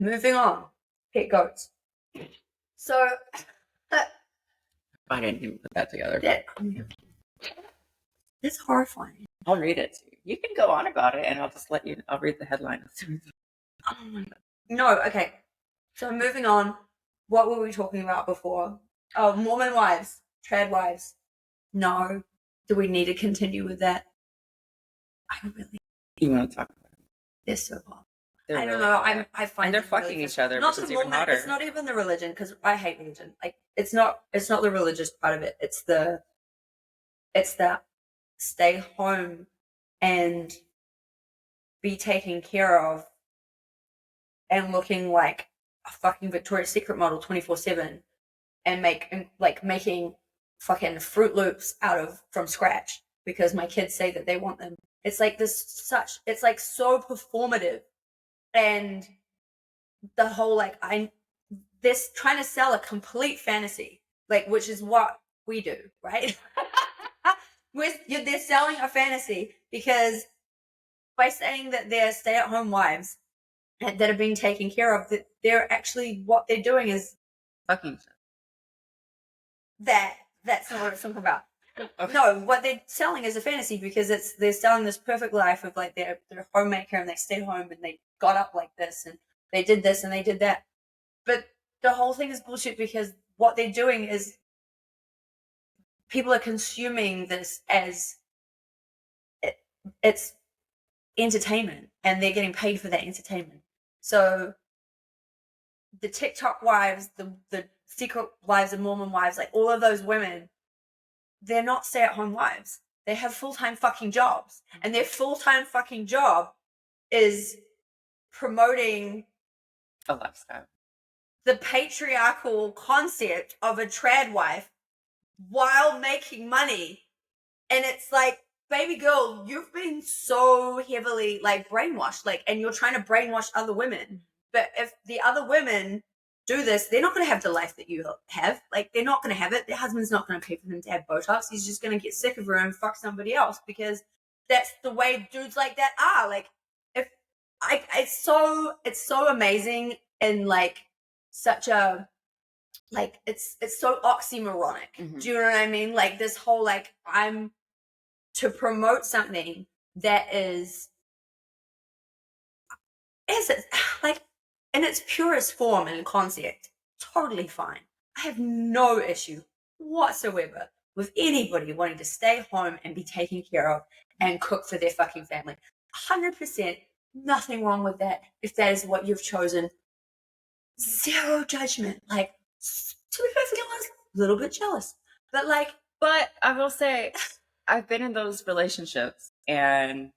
moving on. Pet goats. So I didn't even put that together. It's horrifying. I'll read it to you. You can go on about it, and I'll read the headline as soon as. Oh my god. No, okay. So moving on. What were we talking about before? Oh, Mormon wives, trad wives. No. Do we need to continue with that? I don't really. You want to talk about it? They're so hot. They're I don't really know. hot. I find And they're it fucking really each other, not which is the even Mormon. hotter. It's not even the religion, because I hate religion. Like it's not the religious part of it. It's the stay home and be taken care of and looking like a fucking Victoria's Secret model 24/7 and making fucking Fruit Loops from scratch because my kids say that they want them. It's like it's like so performative, and the whole this trying to sell a complete fantasy, which is what we do, right? They're selling a fantasy because by saying that they're stay-at-home wives that are being taken care of, that they're actually, what they're doing is fucking. That's not what it's talking about. Okay. No, what they're selling is a fantasy because they're selling this perfect life of they're a homemaker and they stay home and they got up like this and they did this and they did that. But the whole thing is bullshit because what they're doing is people are consuming this as it's entertainment and they're getting paid for that entertainment. So the TikTok wives, the secret wives and Mormon wives, all of those women, they're not stay-at-home wives. They have full-time fucking jobs. And their full-time fucking job is promoting a lifestyle. The patriarchal concept of a trad wife while making money. And it's like, baby girl, you've been so heavily brainwashed, and you're trying to brainwash other women. But if the other women do this, they're not going to have the life that you have. They're not going to have it. Their husband's not going to pay for them to have Botox. He's just going to get sick of her and fuck somebody else because that's the way dudes like that are. It's so amazing and such a it's so oxymoronic. Mm-hmm. Do you know what I mean? This whole I'm to promote something that is in its purest form and concept, totally fine. I have no issue whatsoever with anybody wanting to stay home and be taken care of and cook for their fucking family. 100%, nothing wrong with that if that is what you've chosen. Zero judgment. To be perfectly honest, a little bit jealous. But I will say, I've been in those relationships and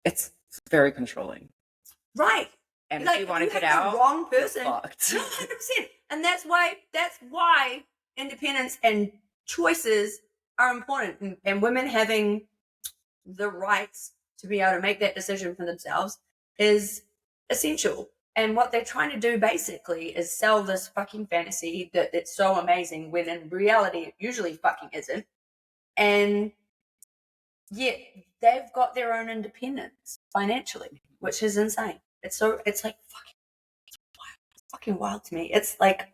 it's very controlling. Right. And if you want to get out, the wrong person. You're fucked. No, 100%. And that's why independence and choices are important. And women having the rights to be able to make that decision for themselves is essential. And what they're trying to do basically is sell this fucking fantasy that it's so amazing when in reality it usually fucking isn't. And yet they've got their own independence financially, which is insane. It's fucking wild to me. It's I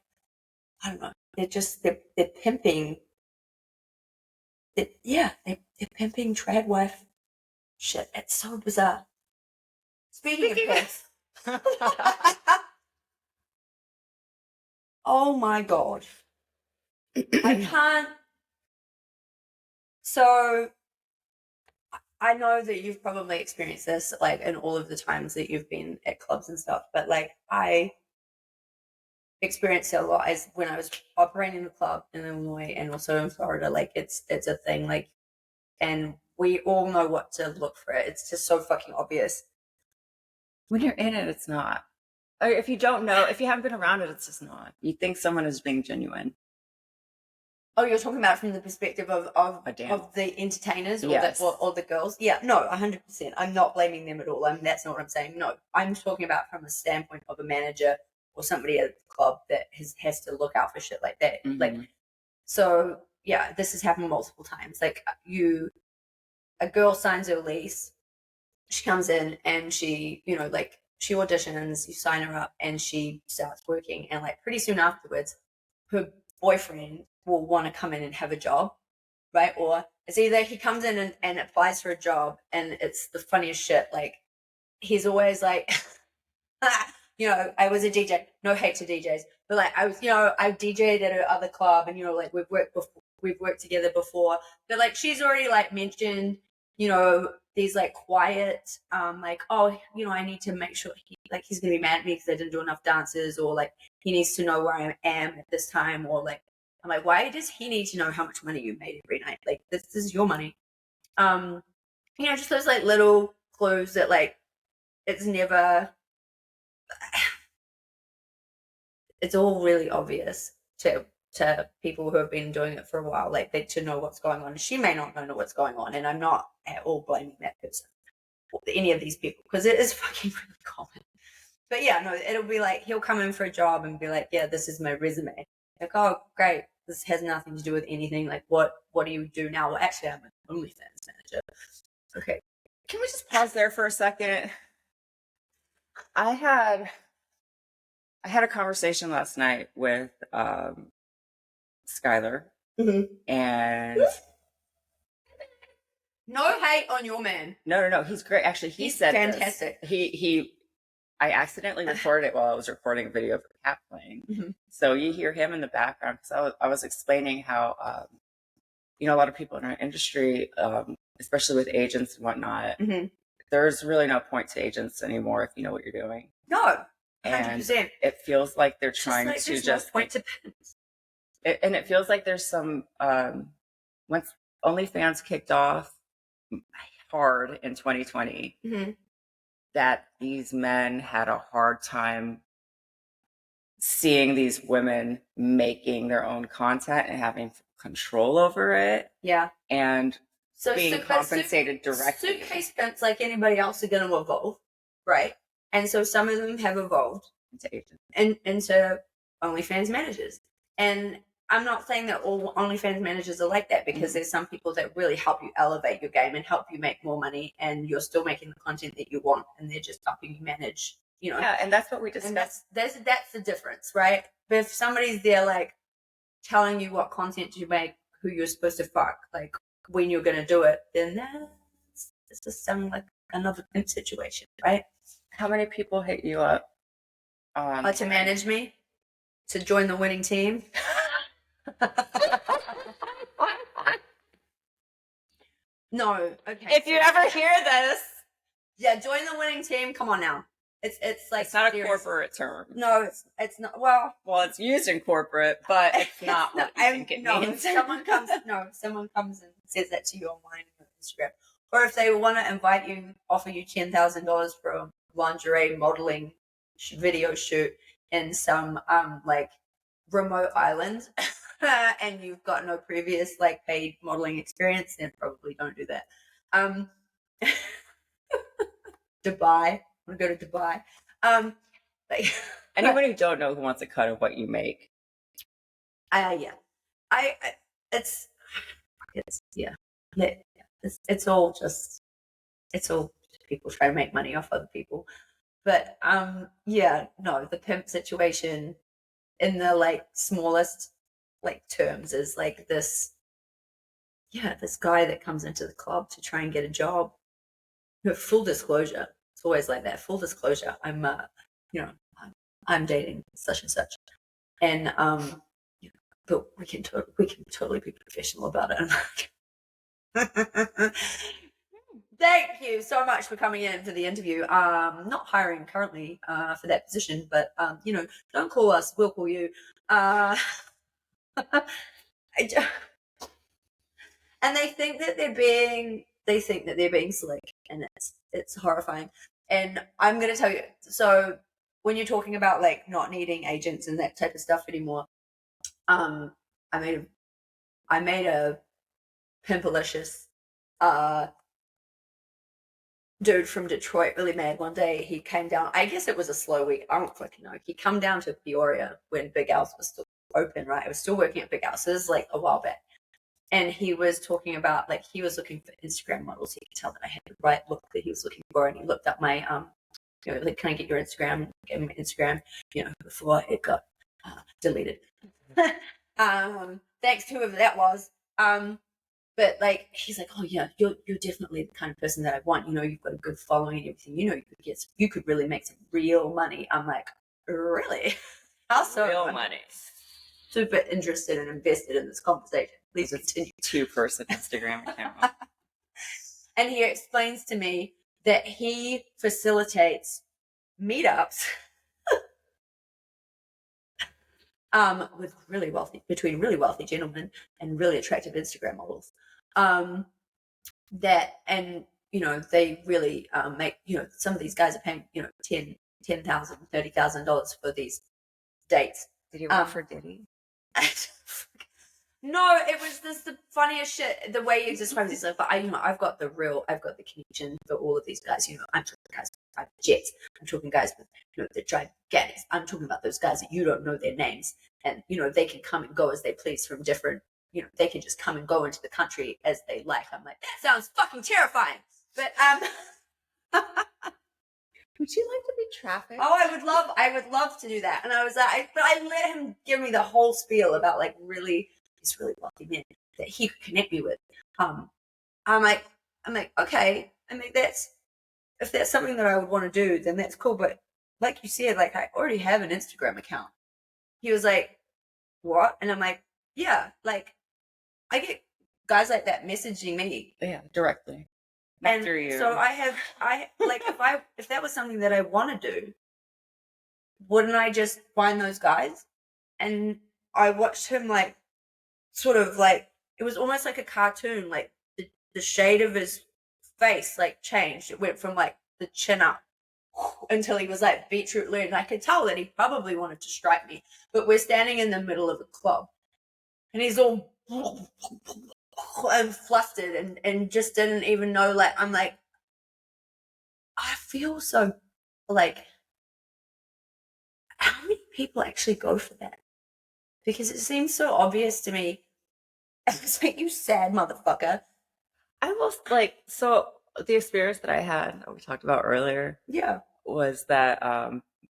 don't know. They're pimping. They're pimping trad wife shit. It's so bizarre. Speaking of pimps. Oh my god. I can't. So I know that you've probably experienced this in all of the times that you've been at clubs and stuff, but I experienced it a lot as when I was operating the club in Illinois and also in Florida. It's a thing, and we all know what to look for. It's just so fucking obvious. When you're in it, it's not. Or if you don't know, if you haven't been around it, it's just not. You think someone is being genuine. Oh, you're talking about from the perspective of the entertainers or, yes. or the girls? Yeah, no, 100%. I'm not blaming them at all. That's not what I'm saying. No, I'm talking about from a standpoint of a manager or somebody at the club that has to look out for shit like that. Mm-hmm. So, yeah, this has happened multiple times. A girl signs her lease she comes in and she, you know, like she auditions, you sign her up, and she starts working, and like pretty soon afterwards, her boyfriend will want to come in and have a job, right? Or it's either he comes in and applies for a job, and it's the funniest shit. Like he's always like, you know, I was a DJ. No hate to DJs, but like I was, you know, I DJ'd at her other club, and you know, like we've worked together before. But like she's already like mentioned, you know, these like quiet, like, oh, you know, I need to make sure he's gonna be mad at me because I didn't do enough dances, or like he needs to know where I am at this time, or like I'm like, why does he need to know how much money you made every night? Like this is your money. You know, just those like little clues that like it's never, it's all really obvious to people who have been doing it for a while, like they to know what's going on. She may not know what's going on, and I'm not at all blaming that person or any of these people because it is fucking really common. But yeah, no, it'll be like he'll come in for a job and be like, yeah, this is my resume. Like, oh, great, this has nothing to do with anything. Like, what do you do now? Well, actually, I'm an OnlyFans manager. Okay, Can we just pause there for a second? I had a conversation last night with Skylar, and no hate on your man. no, he's great. Actually, he said fantastic. This. I accidentally recorded it while I was recording a video of the cat playing. So you hear him in the background because I was explaining how you know, a lot of people in our industry, especially with agents and whatnot, there's really no point to agents anymore if you know what you're doing. No, 100%. And it feels like they're trying like to just no point to pins. And it feels like there's some once OnlyFans kicked off hard in 2020, that these men had a hard time seeing these women making their own content and having control over it. Yeah. And so being compensated directly. Suitcase pimps, like anybody else, are going to evolve, right? And so some of them have evolved into agents and into OnlyFans managers. And I'm not saying that all OnlyFans managers are like that, because there's some people that really help you elevate your game and help you make more money, and you're still making the content that you want, and they're just helping you manage, you know. Yeah, and that's what we discussed. And that's the difference, right? But if somebody's there like telling you what content to make, who you're supposed to fuck, like when you're going to do it, then that's just sounding like another pimp situation, right? How many people hit you up to manage me, to join the winning team? No, okay. If you ever hear this, yeah, join the winning team. Come on now. It's like, it's not a corporate term. No, it's not. Well, it's used in corporate, but it's not what you think it means. Someone comes and says that to you online on Instagram, or if they want to invite you, offer you $10,000 for a lingerie modeling video shoot in some like remote island, and you've got no previous like paid modeling experience, then probably don't do that. Dubai. I want to go to Dubai. Like anyone who don't know who wants a cut of what you make. Yeah. It's all just people trying to make money off other people. But yeah, no, the pimp situation in the like smallest like terms is like this guy that comes into the club to try and get a job. Full disclosure, it's always like that. Full disclosure, I'm I'm dating such and such, and but we can totally be professional about it. Thank you so much for coming in for the interview. Not hiring currently for that position, but don't call us, we'll call you. And they think that they're being slick, and it's horrifying. And I'm going to tell you, so when you're talking about like not needing agents and that type of stuff anymore, I made a pimpalicious dude from Detroit really mad one day. He came down, I guess it was a slow week, I don't fucking know. He come down to Peoria when Big Al's was still open, right? I was still working at Big Al's, so this is like a while back. And he was talking about, like, he was looking for Instagram models. He could tell that I had the right look that he was looking for. And he looked up my, like, can I get your Instagram? Get my Instagram, before it got deleted. Thanks to whoever that was. But like, he's like, oh yeah, you're definitely the kind of person that I want. You've got a good following and everything. You could really make some real money. I'm like, really? Also, real money. Super interested and invested in this conversation. Please continue. 2-person Instagram account. And he explains to me that he facilitates meetups with between really wealthy gentlemen and really attractive Instagram models. They really make, some of these guys are paying, $10,000, $30,000 for these dates. Did you work for Diddy? No, it was the funniest shit. The way he describes it, like, but I've got the connection for all of these guys. I'm talking guys with private jets. I'm talking guys with, that drive gangs. I'm talking about those guys that you don't know their names, and they can come and go as they please from different. They can just come and go into the country as they like. I'm like, that sounds fucking terrifying. But Would you like to be trafficked? Oh, I would love to do that. And I was like, but I let him give me the whole spiel about like these really wealthy men that he could connect me with. I'm like, okay. I mean, if that's something that I would want to do, then that's cool. But like you said, like, I already have an Instagram account. He was like, what? And I'm like, yeah, like, I get guys like that messaging me. Yeah, directly. And through you. So if that was something that I want to do, wouldn't I just find those guys? And I watched him like, sort of like, it was almost like a cartoon, like the shade of his face like changed. It went from like the chin up until he was like beetroot red. And I could tell that he probably wanted to strike me. But we're standing in the middle of a club and he's all and flustered and just didn't even know, like, I'm like, I feel so, like, how many people actually go for that? Because it seems so obvious to me. It's like, you sad motherfucker. I was like, so the experience that I had that we talked about earlier, yeah, was that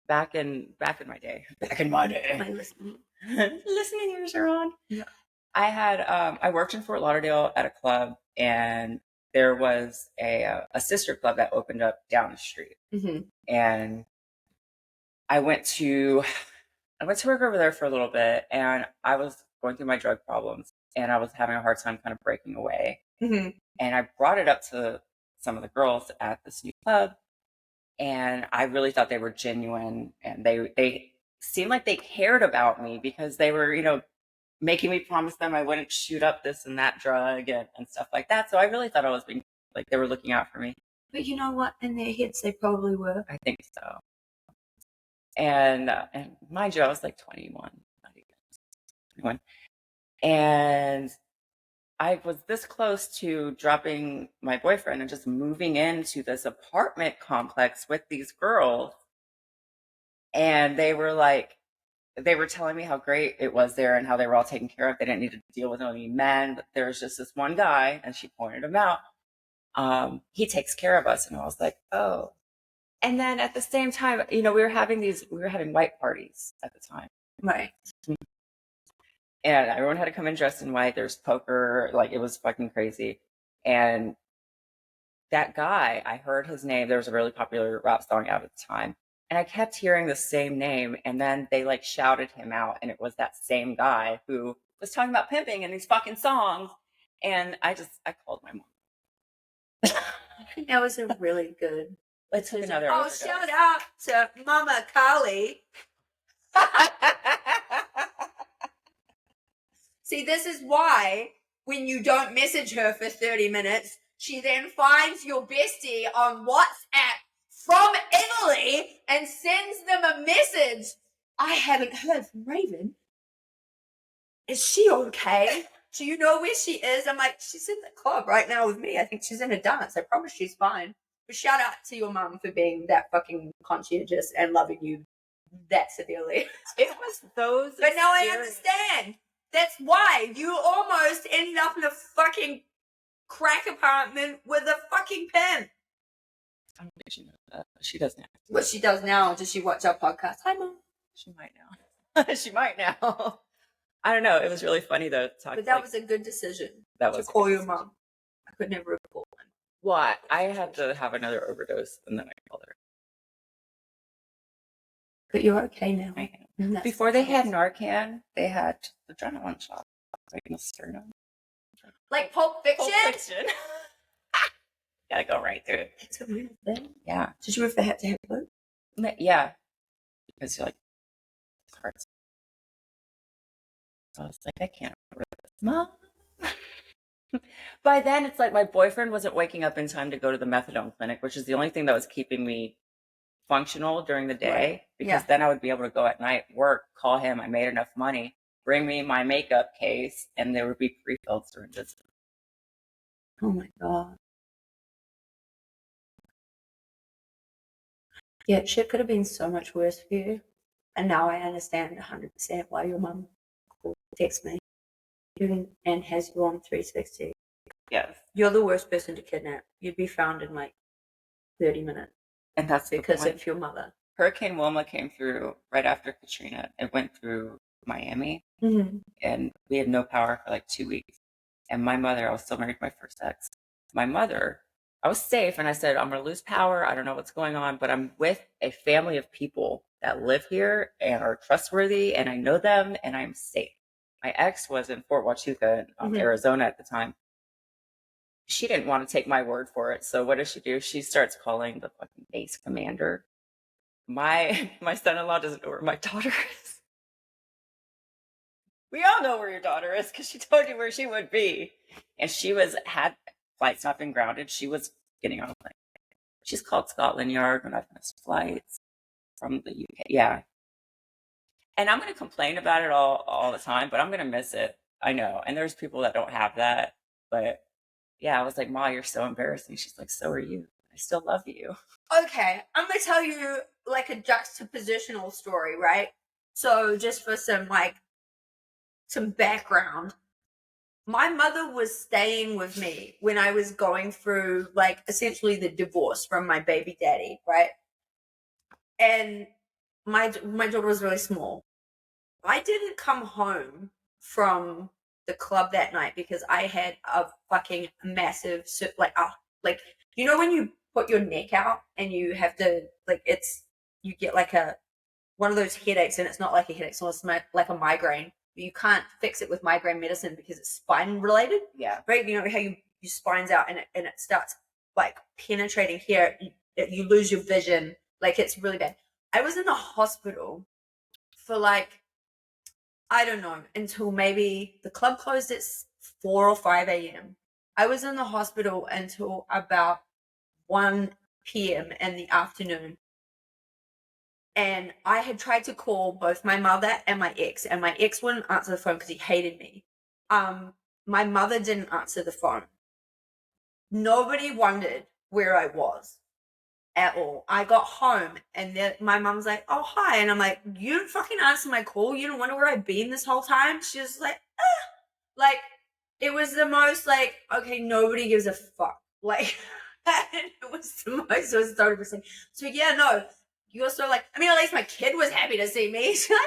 back in my day, my listening ears are on. Yeah. I worked in Fort Lauderdale at a club, and there was a sister club that opened up down the street. Mm-hmm. And I went to work over there for a little bit, and I was going through my drug problems, and I was having a hard time kind of breaking away. Mm-hmm. And I brought it up to some of the girls at this new club, and I really thought they were genuine, and they seemed like they cared about me because they were, making me promise them I wouldn't shoot up this and that drug and stuff like that. So I really thought I was being, like, they were looking out for me. But you know what? In their heads, they probably were. I think so. And mind you, I was like 21, not even 21. And I was this close to dropping my boyfriend and just moving into this apartment complex with these girls. And they were telling me how great it was there and how they were all taken care of. They didn't need to deal with any men. But there was just this one guy, and she pointed him out. He takes care of us. And I was like, oh. And then at the same time, we were having white parties at the time. Right. And everyone had to come in dressed in white. There's poker. Like, it was fucking crazy. And that guy, I heard his name. There was a really popular rap song out at the time. And I kept hearing the same name, and then they like shouted him out, and it was that same guy who was talking about pimping in these fucking songs. And I called my mom. I think that was a really good. Let's take another. Oh, overdose. Shout out to Mama Kali. See, this is why when you don't message her for 30 minutes, she then finds your bestie on WhatsApp from Italy and sends them a message. I haven't heard from Raven. Is she okay? Do you know where she is? I'm like, she's in the club right now with me. I think she's in a dance. I promise she's fine. But shout out to your mom for being that fucking conscientious and loving you that severely. It was those. But now I understand. That's why you almost ended up in a fucking crack apartment with a fucking pimp. I don't think she knows that. She does now. What she does now, does she watch our podcast? Hi, Mom. She might now. She might now. I don't know. It was really funny though. But that was a good decision. That to was call your mom. I could never have called one. Well, I had to have another overdose and then I called her. But you're okay now. I am. Before they had Narcan, they had adrenaline shots, like in the sternum. Like Pulp Fiction? Pulp Fiction. Gotta go right through it. It's a real thing. Yeah. Did you ever have to have blood? Yeah. Because you're like, it hurts. So I was like, I can't remember this. Mom. By then, it's like my boyfriend wasn't waking up in time to go to the methadone clinic, which is the only thing that was keeping me functional during the day. Right. Because then I would be able to go at night, work, call him. I made enough money, bring me my makeup case, and there would be refills during this. Oh my God. Yeah, shit could have been so much worse for you. And now I understand 100% why your mum texts me and has you on 360. Yes. You're the worst person to kidnap. You'd be found in like 30 minutes. And that's because of your mother. Hurricane Wilma came through right after Katrina. It went through Miami. Mm-hmm. And we had no power for like 2 weeks. And my mother, I was still married to my first ex. My mother, I was safe and I said, I'm going to lose power. I don't know what's going on, but I'm with a family of people that live here and are trustworthy and I know them and I'm safe. My ex was in Fort Huachuca, Arizona at the time. She didn't want to take my word for it. So what does she do? She starts calling the fucking base commander. My son-in-law doesn't know where my daughter is. We all know where your daughter is because she told you where she would be. And she had flights not been grounded. She was getting on a plane. She's called Scotland Yard when I've missed flights from the UK. Yeah. And I'm going to complain about it all the time, but I'm going to miss it. I know. And there's people that don't have that. But yeah, I was like, Ma, you're so embarrassing. She's like, so are you. I still love you. Okay. I'm going to tell you like a juxtapositional story, right? So just for some background. My mother was staying with me when I was going through like essentially the divorce from my baby daddy, right? And my daughter was really small. I didn't come home from the club that night because I had a fucking massive like you know when you put your neck out and you have to you get like one of those headaches and it's not like a headache, so it's like a migraine. You can't fix it with migraine medicine because it's spine related. Yeah. Right? You know how your spine's out and it starts like penetrating here. You lose your vision. Like it's really bad. I was in the hospital for like, I don't know, until maybe the club closed at 4 or 5 a.m. I was in the hospital until about 1 p.m. in the afternoon. And I had tried to call both my mother and my ex wouldn't answer the phone because he hated me. My mother didn't answer the phone. Nobody wondered where I was at all. I got home and then my mom's like, oh, hi. And I'm like, you didn't fucking answer my call? You don't wonder where I've been this whole time? She was like, ah. Like, it was the most like, okay, nobody gives a fuck. Like, it was the most, it was 30%. So yeah, no. You're so like, I mean, at least my kid was happy to see me. She's like,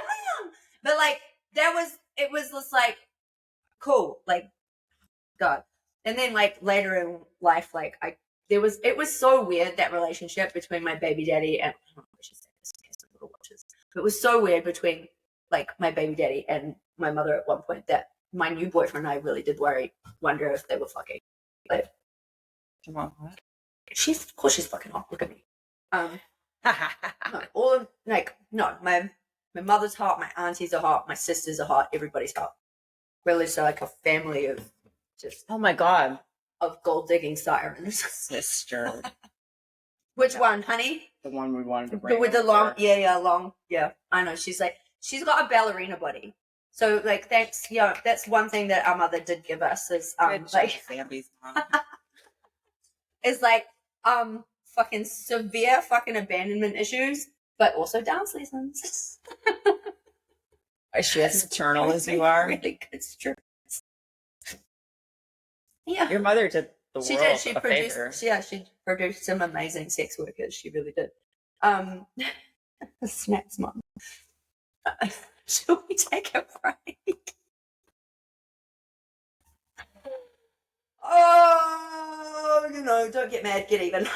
Mom. But like, it was just like, cool, like, God. And then like later in life, like it was so weird, that relationship between my baby daddy and, I don't know what she said this in case the little watches. But it was so weird between like my baby daddy and my mother at one point that my new boyfriend and I really did wonder if they were fucking. Like, Come on, what? of course she's fucking hot. Look at me. No, all of no, my mother's hot, my aunties are hot, my sisters are hot, everybody's hot. Really, so like a family of just oh my God, of gold digging sirens. Sister. Which one, honey? The one we wanted to bring with the long, long, I know. She's got a ballerina body. So like, thanks. Yeah, that's one thing that our mother did give us is like Bambi's mom. is like fucking severe fucking abandonment issues, but also dance lessons. Is she as maternal as you are? Really good strippers. Yeah. Your mother did the She world did. She a produced. favor. Yeah, she produced some amazing sex workers. She really did. Snaps, mom. Should we take a break? Oh, don't get mad, get even.